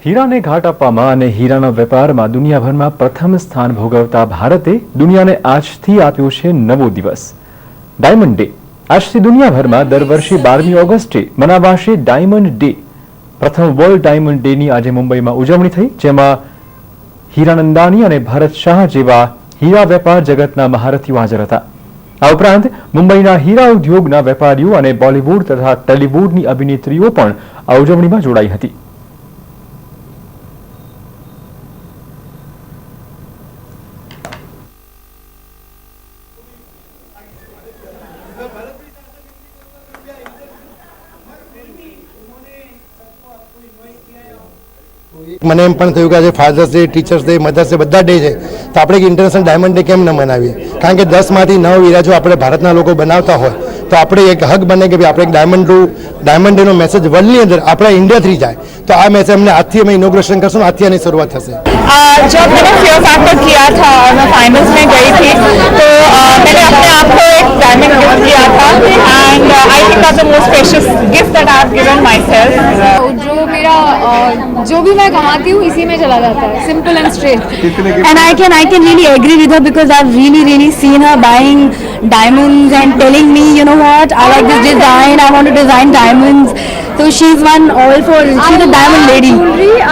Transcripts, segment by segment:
હીરાને ઘાટ આપવામાં અને હીરાના વેપારમાં દુનિયાભરમાં પ્રથમ સ્થાન ભોગવતા ભારતે દુનિયાને આજથી આપ્યો છે નવો દિવસ ડાયમંડ ડે। આજથી દુનિયાભરમાં દર વર્ષે 12મી ઓગસ્ટે મનાવાશે ડાયમંડ ડે। પ્રથમ વર્લ્ડ ડાયમંડ ડેની આજે મુંબઈમાં ઉજવણી થઈ, જેમાં હીરાનંદાની અને ભરત શાહ જેવા હીરા વેપાર જગતના મહારથીઓ હાજર હતા। આ ઉપરાંત મુંબઈના હીરા ઉદ્યોગના વેપારીઓ અને બોલિવૂડ તથા ટેલિવૂડની અભિનેત્રીઓ પણ આ ઉજવણીમાં જોડાઈ હતી। મને એમ પણ થયું કે આજે father's day, teachers day, mother's day બધા ડે છે, તો આપણે એક ઇન્ટરનેશનલ ડાયમંડ ડે કેમ ન મનાવીએ? કારણ કે 10માંથી 9 હીરા જો આપણે ભારતના લોકો બનાવતા હોય તો આપણે એક હક બને કે આપણે એક ડાયમંડ ડેનો મેસેજ વર્લ્ડની અંદર આપણા ઇન્ડિયાથી જાય। તો આ મેસેજ અમને આજથી અમે ઇનોગ્રેશન કરશું, આજથી આની શરૂઆત થશે। जब मैंने फियर फैक्टर किया था और मैं फाइनल्स में गई थी तो मैंने अपने आप को एक डायमंड गिफ्ट किया था and I think that's the most precious gift that I have given my self. जो मेरा जो भी मैं कमाती हूँ इसी में चला जाता है, simple and straight. And I can really agree with her because I have really seen her buying diamonds and telling me, you know what, I like this design, I want to design diamonds. So she's one all for, she's a diamond lady.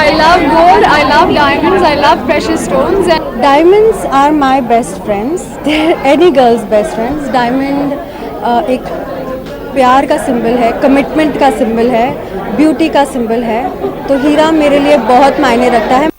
I love gold, I love diamonds, I love precious stones. And Diamonds are my best friends. They're any girl's best friends. Diamond एक प्यार का symbol है, commitment का symbol है, beauty का symbol है। तो हीरा मेरे लिए बहुत मायने रखता है।